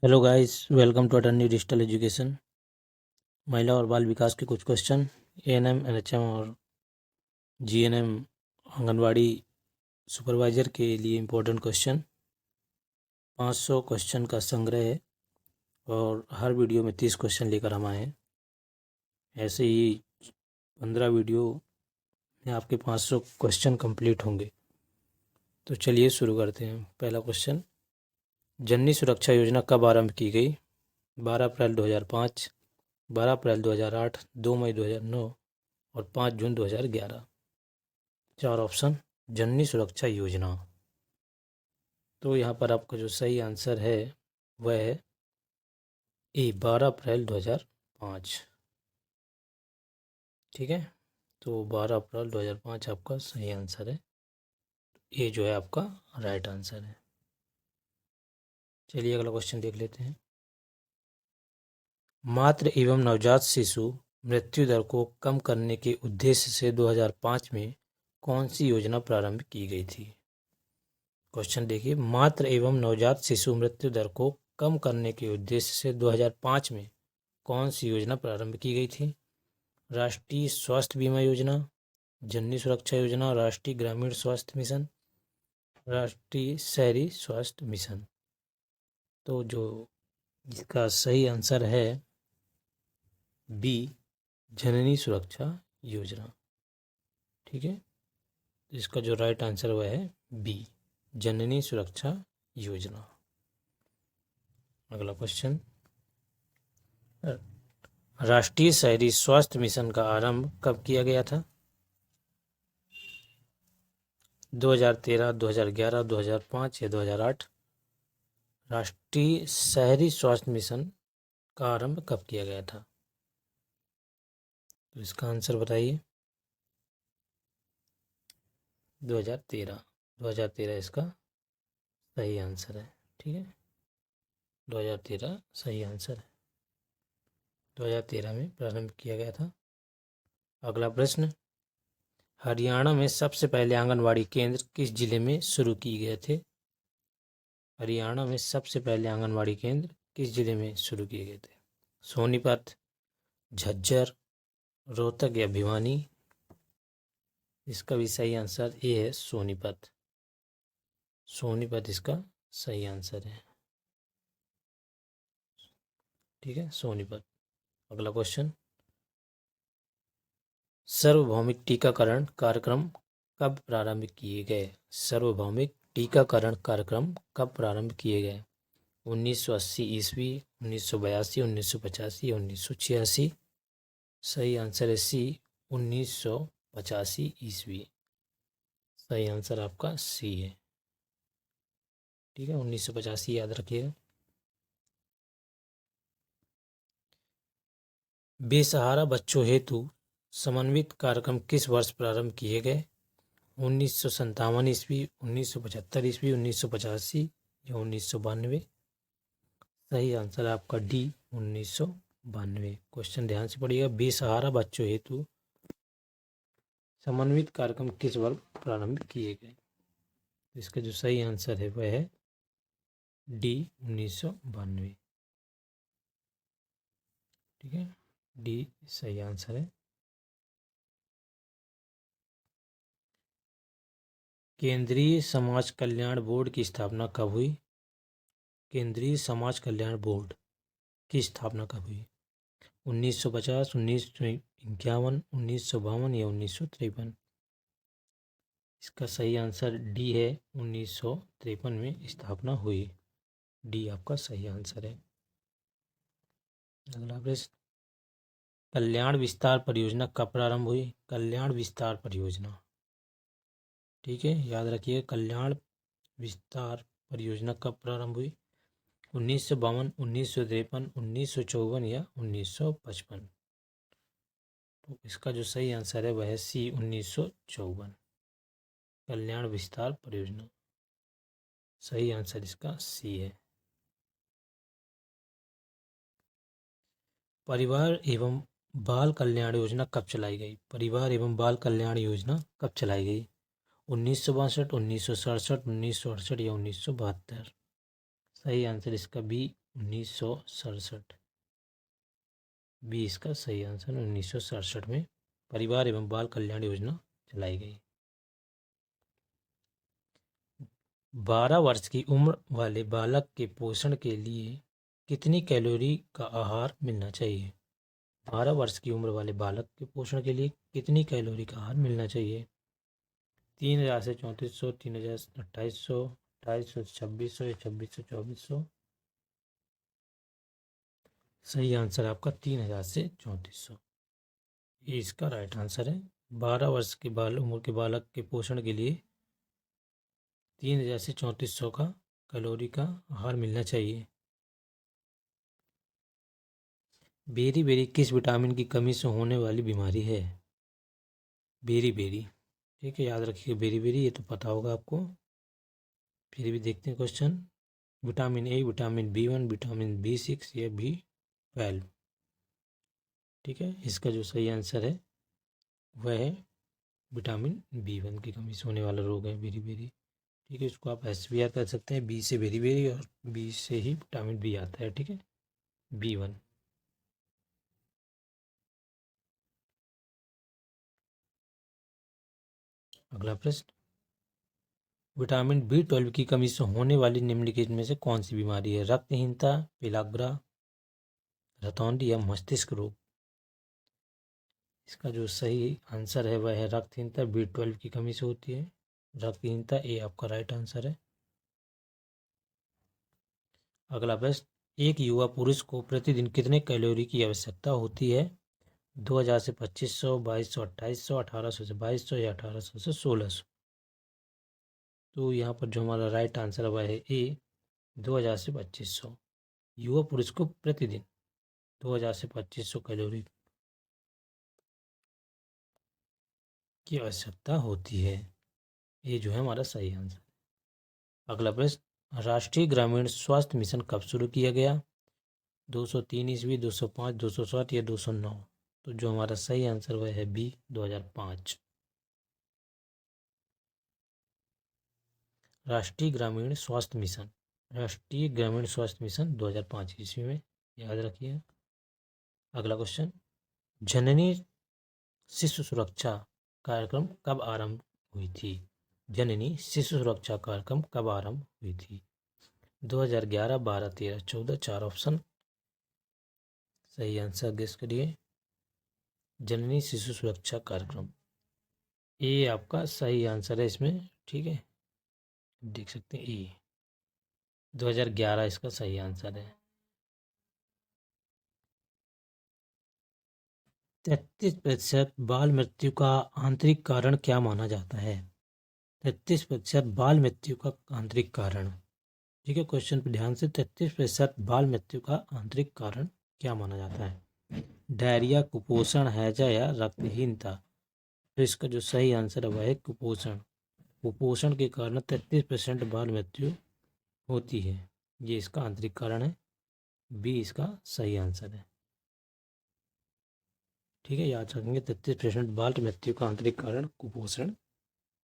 Hello guys, welcome to attorney digital education. महिला और बाल विकास के कुछ क्वेश्चन, एएनएम, एनएचएम और जीएनएम आंगनवाड़ी सुपरवाइज़र के लिए इम्पोर्टेंट क्वेश्चन। 500 क्वेश्चन का संग्रह है और हर वीडियो में 30 क्वेश्चन लेकर हम आए हैं। ऐसे ही 15 वीडियो में आपके 500 क्वेश्चन कंप्लीट होंगे। तो चलिए शुरू करते हैं। पहला क्वेश्चन, जननी सुरक्षा योजना कब आरंभ की गई? 12 अप्रैल 2005, 12 अप्रैल 2008, 2 मई 2009 और 5 जून 2011। 4 ऑप्शन। जननी सुरक्षा योजना। तो यहाँ पर आपका जो सही आंसर है वह है ए, 12 अप्रैल 2005। ठीक है, तो 12 अप्रैल 2005 आपका सही आंसर है। ये जो है आपका राइट आंसर है। चलिए अगला क्वेश्चन देख लेते हैं। मातृ एवं नवजात शिशु मृत्यु दर को कम करने के उद्देश्य से 2005 में कौन सी योजना प्रारंभ की गई थी? क्वेश्चन देखिए, मातृ एवं नवजात शिशु मृत्यु दर को कम करने के उद्देश्य से 2005 में कौन सी योजना प्रारंभ की गई थी? राष्ट्रीय स्वास्थ्य बीमा योजना, जननी सुरक्षा योजना, राष्ट्रीय ग्रामीण स्वास्थ्य मिशन, राष्ट्रीय शहरी स्वास्थ्य मिशन। तो जो इसका सही आंसर है बी, जननी सुरक्षा योजना। ठीक है, तो इसका जो राइट आंसर वह है बी, जननी सुरक्षा योजना। अगला क्वेश्चन, राष्ट्रीय शहरी स्वास्थ्य मिशन का आरंभ कब किया गया था? 2013, 2011, 2005 या 2008? राष्ट्रीय शहरी स्वास्थ्य मिशन का आरंभ कब किया गया था? तो इसका आंसर बताइए। 2013। 2013 इसका सही आंसर है। ठीक है, 2013 सही आंसर है। 2013 में प्रारंभ किया गया था। अगला प्रश्न, हरियाणा में सबसे पहले आंगनवाड़ी केंद्र किस जिले में शुरू किए गए थे? हरियाणा में सबसे पहले आंगनवाड़ी केंद्र किस जिले में शुरू किए गए थे? सोनीपत, झज्जर, रोहतक या भिवानी? इसका भी सही आंसर ये है सोनीपत। सोनीपत इसका सही आंसर है। ठीक है, सोनीपत। अगला क्वेश्चन, सार्वभौमिक टीकाकरण कार्यक्रम कब प्रारंभ किए गए? सार्वभौमिक टीकाकरण कार्यक्रम कब प्रारंभ किए गए? 1980 ईस्वी, 1982, 1985 या 1986? सही आंसर है सी, 1985 ईस्वी। सही आंसर आपका सी है। ठीक है, 1985 याद रखिएगा। बेसहारा बच्चों हेतु समन्वित कार्यक्रम किस वर्ष प्रारंभ किए गए? 1957 ईस्वी, 1975 ईस्वी, 1985 या 1992? सही आंसर है आपका डी, 1992। क्वेश्चन ध्यान से पढ़िएगा, बेसहारा बच्चों हेतु समन्वित कार्यक्रम किस वर्ष प्रारंभ किए गए? इसका जो सही आंसर है वह है डी, 1992। ठीक है, डी सही आंसर है। केंद्रीय समाज कल्याण बोर्ड की स्थापना कब हुई? केंद्रीय समाज कल्याण बोर्ड की स्थापना कब हुई? 1950, 1951, 1952 या 1953? इसका सही आंसर डी है, 1953 में स्थापना हुई। डी आपका सही आंसर है। अगला प्रश्न, कल्याण विस्तार परियोजना कब प्रारंभ हुई? कल्याण विस्तार परियोजना। ठीक है, याद रखिए, कल्याण विस्तार परियोजना कब प्रारंभ हुई? 1952, 1953, 1954 या 1955? तो इसका जो सही आंसर है वह है सी, 1954। कल्याण विस्तार परियोजना, सही आंसर इसका सी है। परिवार एवं बाल कल्याण योजना कब चलाई गई? परिवार एवं बाल कल्याण योजना कब चलाई गई? 1962, 1967, 1968 या 1972? सही आंसर इसका बी, 1967। बी इसका सही आंसर। 1967 में परिवार एवं बाल कल्याण योजना चलाई गई। 12 वर्ष की उम्र वाले बालक के पोषण के लिए कितनी कैलोरी का आहार मिलना चाहिए? 12 वर्ष की उम्र वाले बालक के पोषण के लिए कितनी कैलोरी का आहार मिलना चाहिए? 3000 से 3400, 3000 से 2800, 2800 से 2600 या 2600 2400। सही आंसर है आपका 3000 से 3400। ये इसका राइट आंसर है। 12 वर्ष के उम्र के बालक के पोषण के लिए 3000 से 3400 का कैलोरी का आहार मिलना चाहिए। बेरी बेरी किस विटामिन की कमी से होने वाली बीमारी है? बेरी बेरी, ठीक है, याद रखिए बेरी बेरी, ये तो पता होगा आपको। फिर भी देखते हैं question. Vitamin A, vitamin B1, vitamin B6 या B12। ठीक है, इसका जो सही आंसर है वह है विटामिन B1 की कमी से होने वाला रोग है बेरी बेरी। ठीक है, इसको आप ऐसे भी याद कर सकते हैं, बी से बेरी बेरी और बी से ही विटामिन बी आता है। ठीक है, B1। अगला प्रश्न, विटामिन B12 की कमी से होने वाली निम्नलिखित में से कौन सी बीमारी है? रक्तहीनता, पेलाग्रा, रतौंधी या मस्तिष्क रोग? इसका जो सही आंसर है वह है रक्तहीनता। B12 की कमी से होती है रक्तहीनता, ये आपका राइट आंसर है। अगला प्रश्न, एक युवा पुरुष को प्रतिदिन कितने कैलोरी की आवश्यकता होती है? 2000 से 2500, 2200, 2800, 1800 से 2200 या 1800 से 1600? तो यहाँ पर जो हमारा राइट आंसर है वह है ए, 2000 से 2500। युवा पुरुष को प्रतिदिन 2000 से 2500 कैलोरी की आवश्यकता होती है। ये जो है हमारा सही आंसर। अगला प्रश्न, राष्ट्रीय ग्रामीण स्वास्थ्य मिशन कब शुरू किया गया? 203 ईस्वी, 205, 207 या 209? तो जो हमारा सही आंसर वह है बी, 2005। राष्ट्रीय ग्रामीण स्वास्थ्य मिशन, राष्ट्रीय ग्रामीण स्वास्थ्य मिशन 2005 ईस्वी में, याद रखिए। अगला क्वेश्चन, जननी शिशु सुरक्षा कार्यक्रम कब आरंभ हुई थी? जननी शिशु सुरक्षा कार्यक्रम कब आरंभ हुई थी? 2011, 12, 13, 14? 4 ऑप्शन, सही आंसर गेस करिए। जननी शिशु सुरक्षा कार्यक्रम, ये आपका सही आंसर है इसमें। ठीक है, देख सकते हैं ए, 2011 इसका सही आंसर है। 33% बाल मृत्यु का आंतरिक कारण क्या माना जाता है? 33% बाल मृत्यु का आंतरिक कारण। ठीक है, क्वेश्चन पर ध्यान से। 33% बाल मृत्यु का आंतरिक कारण क्या माना जाता है? डायरिया, कुपोषण, हैजा या रक्तहीनता? तो इसका जो सही आंसर है वह है कुपोषण। कुपोषण के कारण 33% बाल मृत्यु होती है, ये इसका आंतरिक कारण है। बी इसका सही आंसर है। ठीक है, याद रखेंगे 33% बाल मृत्यु का आंतरिक कारण कुपोषण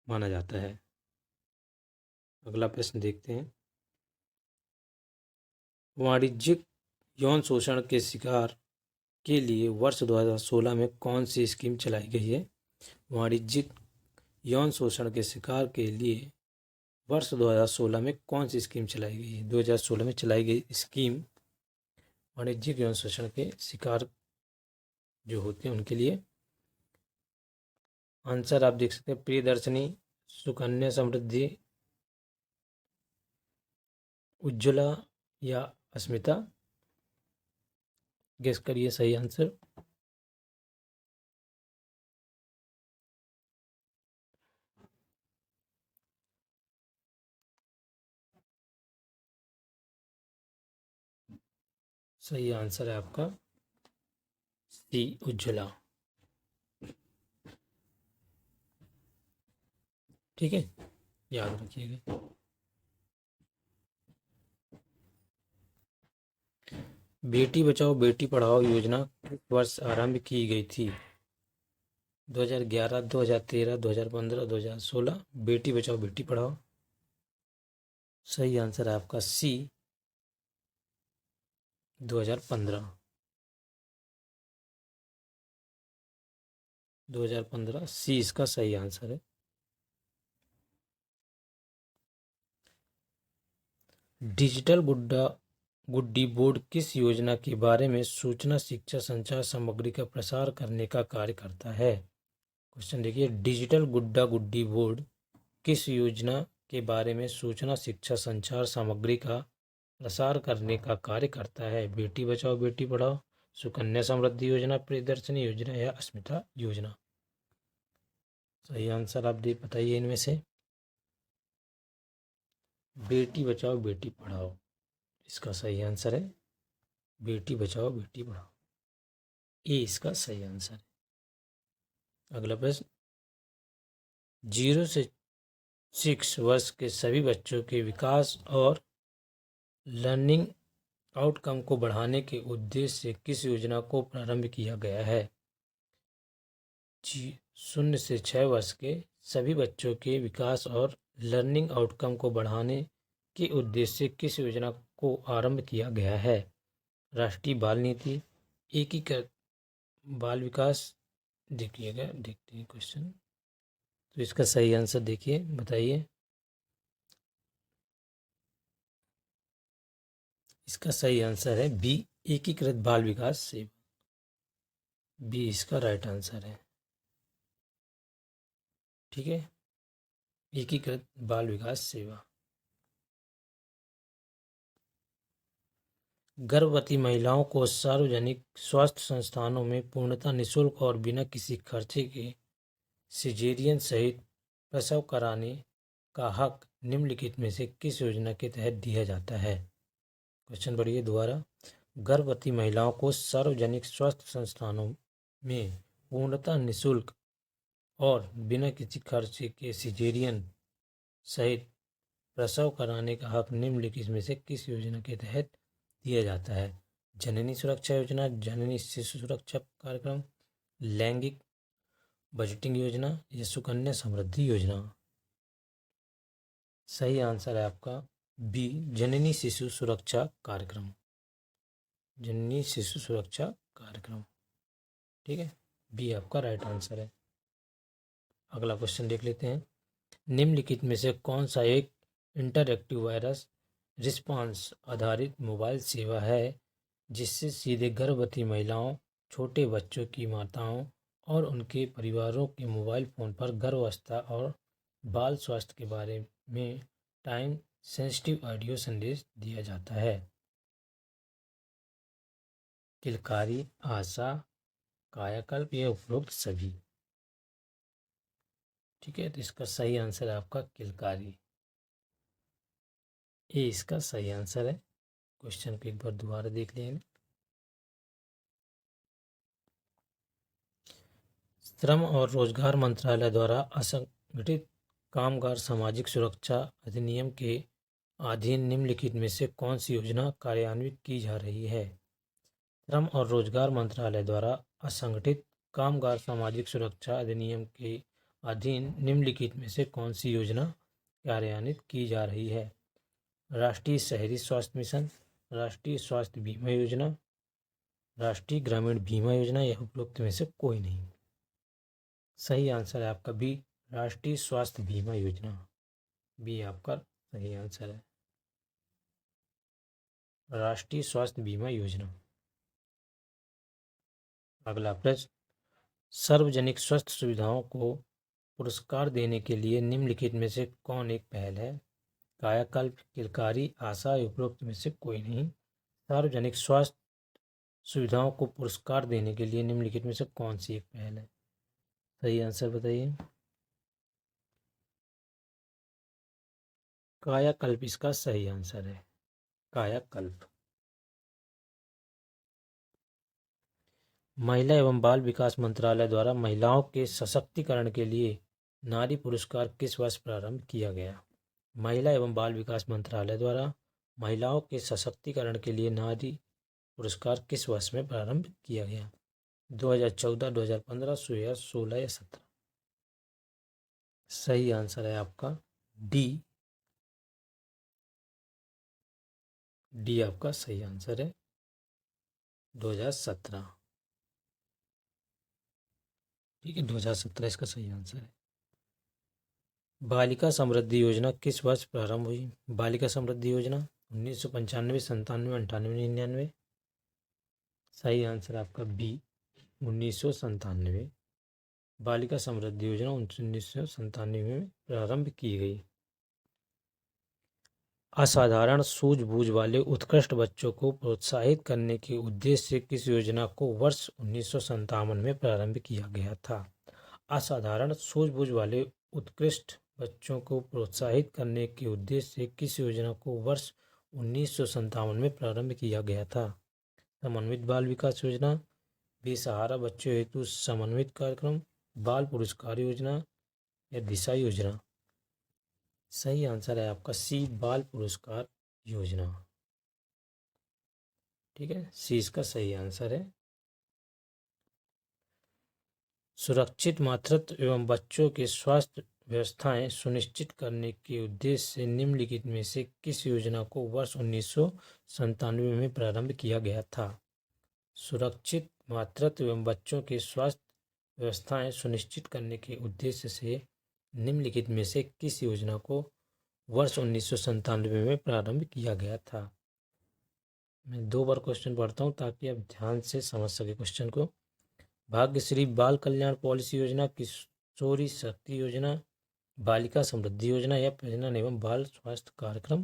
माना जाता है। अगला प्रश्न देखते हैं, वाणिज्यिक यौन शोषण के शिकार के लिए वर्ष 2016 में कौन सी स्कीम चलाई गई है? वाणिज्यिक यौन शोषण के शिकार के लिए वर्ष 2016 में कौन सी स्कीम चलाई गई है? 2016 में चलाई गई स्कीम वाणिज्यिक यौन शोषण के शिकार जो होते हैं उनके लिए। आंसर आप देख सकते हैं, प्रियदर्शनी, सुकन्या समृद्धि, उज्ज्वला या अस्मिता? गेस करिए सही आंसर। सही आंसर है आपका सी, उज्ज्वला। ठीक है, याद रखिएगा। बेटी बचाओ बेटी पढ़ाओ योजना किस वर्ष आरंभ की गई थी? 2011, 2013, 2015, 2016? बेटी बचाओ बेटी पढ़ाओ, सही आंसर है आपका सी, 2015। 2015 सी इसका सही आंसर है। डिजिटल गुड्डी बोर्ड किस योजना के बारे में सूचना शिक्षा संचार सामग्री का प्रसार करने का कार्य करता है? क्वेश्चन देखिए, डिजिटल गुड्डी बोर्ड किस योजना के बारे में सूचना शिक्षा संचार सामग्री का प्रसार करने का कार्य करता है? बेटी बचाओ बेटी पढ़ाओ, सुकन्या समृद्धि योजना, प्रियदर्शनी योजना या अस्मिता योजना? सही आंसर आप बताइए इनमें से। बेटी बचाओ बेटी पढ़ाओ इसका सही आंसर है। बेटी बचाओ बेटी पढ़ाओ, ये इसका सही आंसर है। अगला प्रश्न, 0 से 6 वर्ष के सभी बच्चों के विकास और लर्निंग आउटकम को बढ़ाने के उद्देश्य से किस योजना को प्रारंभ किया गया है? 0 से 6 वर्ष के सभी बच्चों के विकास और लर्निंग आउटकम को बढ़ाने के उद्देश्य से किस योजना को आरंभ किया गया है? राष्ट्रीय बाल नीति, एकीकृत बाल विकास। देखिएगा, देखते हैं क्वेश्चन। तो इसका सही आंसर देखिए, बताइए। इसका सही आंसर है बी, एकीकृत बाल विकास सेवा। बी इसका राइट आंसर है। ठीक है, एकीकृत बाल विकास सेवा। गर्भवती महिलाओं को सार्वजनिक स्वास्थ्य संस्थानों में पूर्णतः निःशुल्क और बिना किसी खर्चे के सिजेरियन सहित प्रसव कराने का हक निम्नलिखित में से किस योजना के तहत दिया जाता है? क्वेश्चन पढ़िए दोबारा। गर्भवती महिलाओं को सार्वजनिक स्वास्थ्य संस्थानों में पूर्णतः निःशुल्क और बिना किसी खर्चे के सिजेरियन सहित प्रसव कराने का हक निम्नलिखित में से किस योजना के तहत दिया जाता है? जननी सुरक्षा योजना, जननी शिशु सुरक्षा कार्यक्रम, लैंगिक बजटिंग योजना या सुकन्या समृद्धि योजना? सही आंसर है आपका बी, जननी शिशु सुरक्षा कार्यक्रम। जननी शिशु सुरक्षा कार्यक्रम, ठीक है, बी आपका राइट आंसर है। अगला क्वेश्चन देख लेते हैं। निम्नलिखित में से कौन सा एक इंटरएक्टिव वायरस रिस्पांस आधारित मोबाइल सेवा है जिससे सीधे गर्भवती महिलाओं, छोटे बच्चों की माताओं और उनके परिवारों के मोबाइल फ़ोन पर गर्भावस्था और बाल स्वास्थ्य के बारे में टाइम सेंसिटिव ऑडियो संदेश दिया जाता है? किलकारी, आशा, कायाकल्प या उपरोक्त सभी? ठीक है, तो इसका सही आंसर है आपका किलकारी। ये इसका सही आंसर है। क्वेश्चन को एक बार दोबारा देख लेंगे। श्रम और रोजगार मंत्रालय द्वारा असंगठित कामगार सामाजिक सुरक्षा अधिनियम के अधीन निम्नलिखित में से कौन सी योजना कार्यान्वित की जा रही है? श्रम और रोजगार मंत्रालय द्वारा असंगठित कामगार सामाजिक सुरक्षा अधिनियम के अधीन निम्नलिखित में से कौन सी योजना कार्यान्वित की जा रही है? राष्ट्रीय शहरी स्वास्थ्य मिशन, राष्ट्रीय स्वास्थ्य बीमा योजना, राष्ट्रीय ग्रामीण बीमा योजना या उपरोक्त में से कोई नहीं? सही आंसर है आपका बी, राष्ट्रीय स्वास्थ्य बीमा योजना। बी आपका सही आंसर है, राष्ट्रीय स्वास्थ्य बीमा योजना। अगला प्रश्न, सार्वजनिक स्वास्थ्य सुविधाओं को पुरस्कार देने के लिए निम्नलिखित में से कौन एक पहल है? कायाकल्प, किलकारी, आशा, उपरोक्त में से कोई नहीं? सार्वजनिक स्वास्थ्य सुविधाओं को पुरस्कार देने के लिए निम्नलिखित में से कौन सी एक पहल है? सही आंसर बताइए। कायाकल्प इसका सही आंसर है, कायाकल्प। महिला एवं बाल विकास मंत्रालय द्वारा महिलाओं के सशक्तिकरण के लिए नारी पुरस्कार किस वर्ष प्रारंभ किया गया? महिला एवं बाल विकास मंत्रालय द्वारा महिलाओं के सशक्तिकरण के लिए नारी पुरस्कार किस वर्ष में प्रारंभ किया गया? 2014, 2015, 2016 या 17? सही आंसर है आपका डी, डी आपका सही आंसर है। 2017। ठीक है, 2017 इसका सही आंसर है। बालिका समृद्धि योजना किस वर्ष प्रारंभ हुई? बालिका समृद्धि योजना 1995, 97, 98, 99। सही आंसर आपका बी, 1997। बालिका समृद्धि योजना 1997 में प्रारंभ की गई। असाधारण सूझबूझ वाले उत्कृष्ट बच्चों को प्रोत्साहित करने के उद्देश्य से किस योजना को वर्ष 1957 में प्रारंभ किया गया था? असाधारण सूझबूझ वाले उत्कृष्ट बच्चों को प्रोत्साहित करने के उद्देश्य से किस योजना को वर्ष 1957 में प्रारंभ किया गया था? समन्वित बाल विकास योजना, बेसहारा बच्चों हेतु समन्वित कार्यक्रम, बाल पुरस्कार योजना या दिशा योजना? सही आंसर है आपका सी, बाल पुरस्कार योजना। ठीक है, सी इसका सही आंसर है। सुरक्षित मातृत्व एवं बच्चों के स्वास्थ्य व्यवस्थाएं सुनिश्चित करने के उद्देश्य से निम्नलिखित में से किस योजना को वर्ष 1997 में प्रारंभ किया गया था? सुरक्षित मातृत्व एवं बच्चों के स्वास्थ्य व्यवस्थाएं सुनिश्चित करने के उद्देश्य से निम्नलिखित में से किस योजना को वर्ष 1997 में प्रारंभ किया गया था? मैं 2 बार क्वेश्चन पढ़ता हूँ ताकि आप ध्यान से समझ सके क्वेश्चन को। भाग्यश्री बाल कल्याण पॉलिसी योजना, किशोरी शक्ति योजना, बालिका समृद्धि योजना या प्रजनन एवं बाल स्वास्थ्य कार्यक्रम?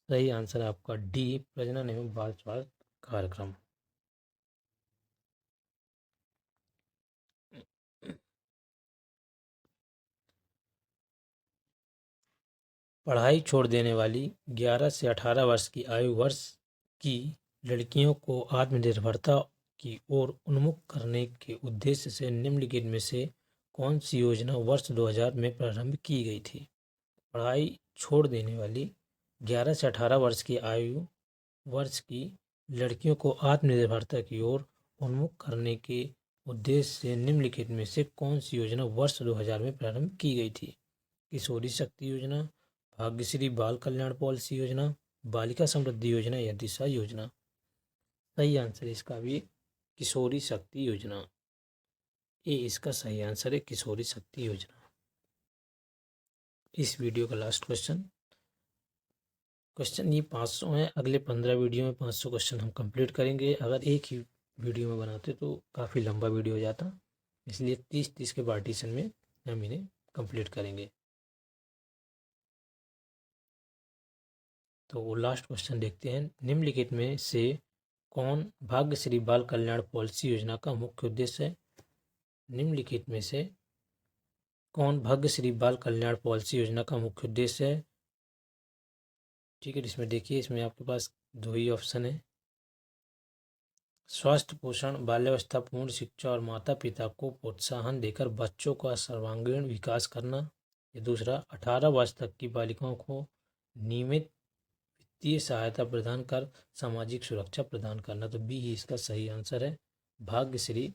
सही आंसर है आपका डी, प्रजनन एवं बाल स्वास्थ्य कार्यक्रम। पढ़ाई छोड़ देने वाली 11 से 18 वर्ष की आयु वर्ष की लड़कियों को आत्मनिर्भरता की ओर उन्मुख करने के उद्देश्य से निम्नलिखित में से कौन सी योजना वर्ष 2000 में प्रारंभ की गई थी? पढ़ाई छोड़ देने वाली 11 से 18 वर्ष की आयु वर्ष की लड़कियों को आत्मनिर्भरता की ओर उन्मुख करने के उद्देश्य से निम्नलिखित में से कौन सी योजना वर्ष 2000 में प्रारंभ की गई थी? किशोरी शक्ति योजना, भाग्यश्री बाल कल्याण पॉलिसी योजना, बालिका समृद्धि योजना या दिशा योजना? सही आंसर इसका भी किशोरी शक्ति योजना। ये इसका सही आंसर है, किशोरी शक्ति योजना। इस वीडियो का लास्ट क्वेश्चन ये 500 हैं। अगले 15 वीडियो में 500 क्वेश्चन हम कंप्लीट करेंगे। अगर एक ही वीडियो में बनाते तो काफ़ी लंबा वीडियो हो जाता, इसलिए 30-30 के पार्टीशन में हम इन्हें कंप्लीट करेंगे। तो वो लास्ट क्वेश्चन देखते हैं। निम्नलिखित में से कौन भाग्यश्री बाल कल्याण पॉलिसी योजना का मुख्य उद्देश्य है? निम्नलिखित में से कौन भाग्यश्री बाल कल्याण पॉलिसी योजना का मुख्य उद्देश्य है? ठीक है, इसमें देखिए, इसमें आपके पास 2 ही ऑप्शन है। स्वास्थ्य पोषण, बाल्यावस्था, पूर्ण शिक्षा और माता पिता को प्रोत्साहन देकर बच्चों का सर्वांगीण विकास करना। या दूसरा, 18 वर्ष तक की बालिकाओं को नियमित वित्तीय सहायता प्रदान कर सामाजिक सुरक्षा प्रदान करना। तो बी ही इसका सही आंसर है। भाग्यश्री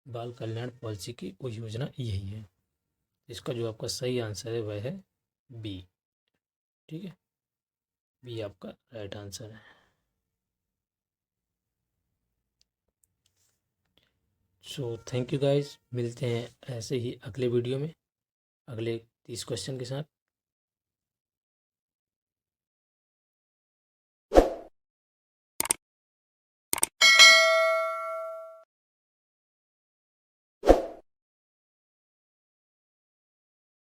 बाल कल्याण पॉलिसी की वो योजना यही है। इसका जो आपका सही आंसर है वह है बी। ठीक है, बी आपका राइट आंसर है। सो थैंक यू गाइस, मिलते हैं ऐसे ही अगले वीडियो में अगले 30 क्वेश्चन के साथ।